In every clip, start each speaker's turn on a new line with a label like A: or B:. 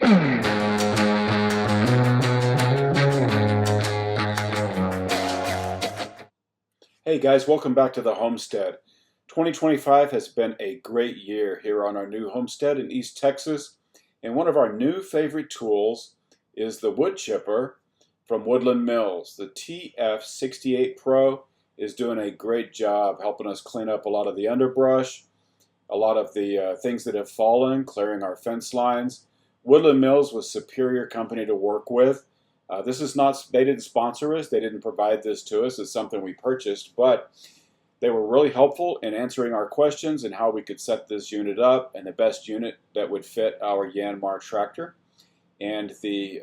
A: Hey guys, welcome back to the Homestead. 2025 has been a great year here on our new homestead in East Texas, and one of our new favorite tools is the wood chipper from Woodland Mills. The TF68 Pro is doing a great job helping us clean up a lot of the underbrush, a lot of the things that have fallen, clearing our fence lines. Woodland Mills was a superior company to work with. This is not, they didn't sponsor us, they didn't provide this to us, it's something we purchased, but they were really helpful in answering our questions and how we could set this unit up and the best unit that would fit our Yanmar tractor and the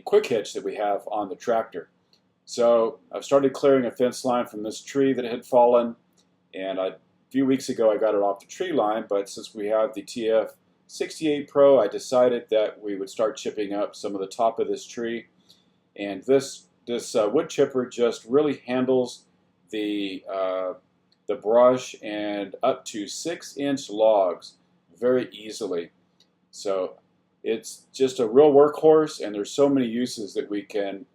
A: quick hitch that we have on the tractor. So I've started clearing a fence line from this tree that had fallen, and a few weeks ago I got it off the tree line, but since we have the TF68 Pro, I decided that we would start chipping up some of the top of this tree. And this wood chipper just really handles the brush and up to 6-inch logs very easily. So it's just a real workhorse, and there's so many uses that we can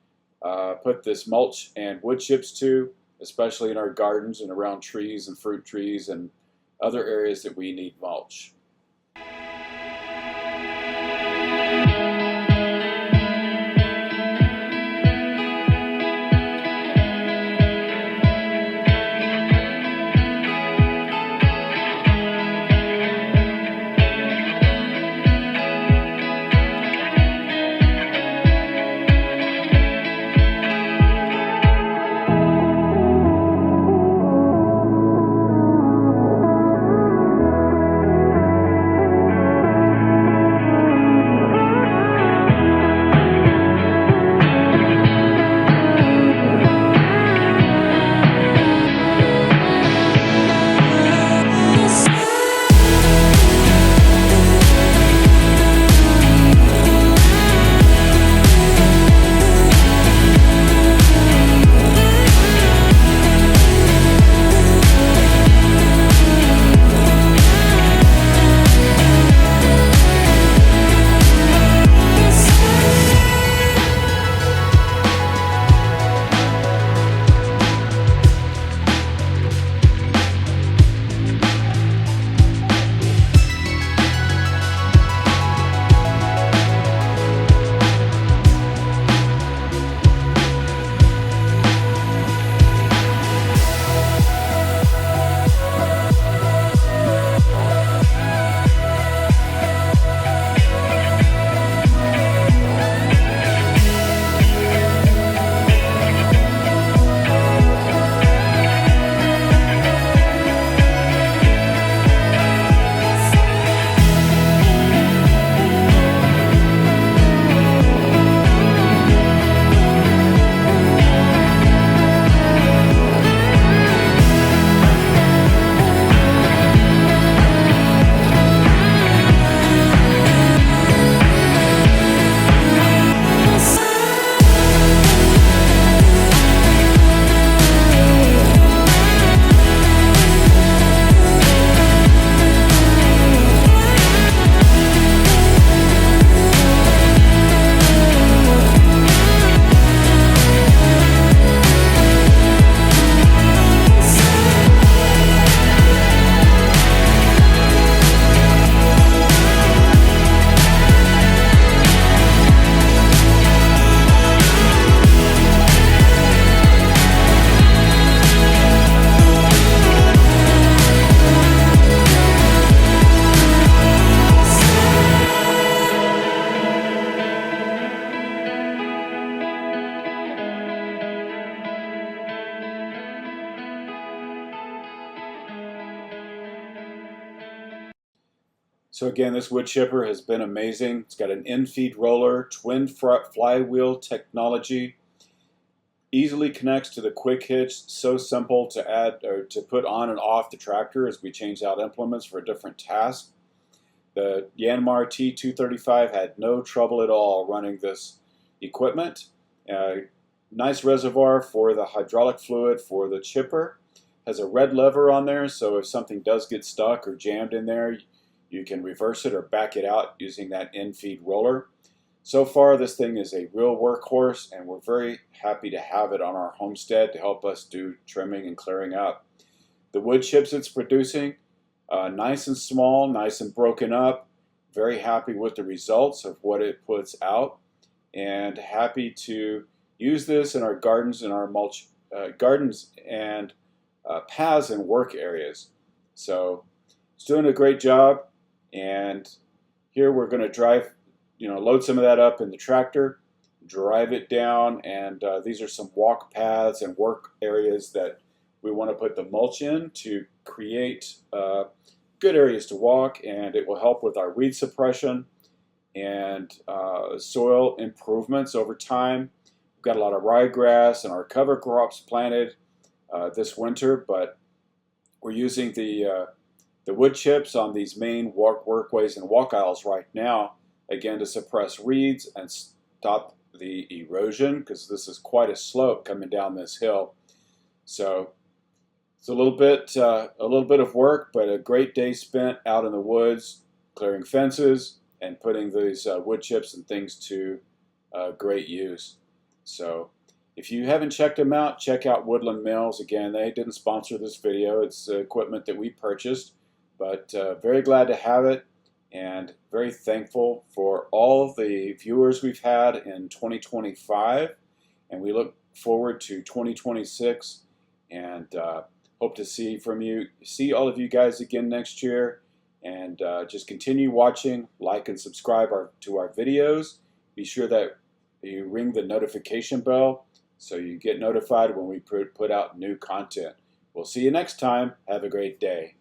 A: put this mulch and wood chips to, especially in our gardens and around trees and fruit trees and other areas that we need mulch. So again, this wood chipper has been amazing. It's got an in-feed roller, twin flywheel technology, easily connects to the quick hitch, so simple to add or to put on and off the tractor as we change out implements for a different task. The Yanmar T235 had no trouble at all running this equipment. Nice reservoir for the hydraulic fluid for the chipper. Has a red lever on there, so if something does get stuck or jammed in there, You can reverse it or back it out using that in-feed roller. So far, this thing is a real workhorse, and we're very happy to have it on our homestead to help us do trimming and clearing up. The wood chips it's producing, nice and small, nice and broken up. Very happy with the results of what it puts out, and happy to use this in our gardens and our mulch gardens and paths and work areas. So it's doing a great job, and here we're going to load some of that up in the tractor, drive it down, and these are some walk paths and work areas that we want to put the mulch in to create good areas to walk, and it will help with our weed suppression and soil improvements over time. We've got a lot of ryegrass and our cover crops planted this winter, but we're using the wood chips on these main workways and walk aisles right now, again, to suppress weeds and stop the erosion, because this is quite a slope coming down this hill. So it's a little bit of work, but a great day spent out in the woods, clearing fences and putting these wood chips and things to great use. So if you haven't checked them out, check out Woodland Mills. Again, they didn't sponsor this video. It's equipment that we purchased, but very glad to have it, and very thankful for all the viewers we've had in 2025, and we look forward to 2026, and hope to see all of you guys again next year. And just continue watching, like and subscribe to our videos. Be sure that you ring the notification bell so you get notified when we put out new content. We'll see you next time. Have a great day.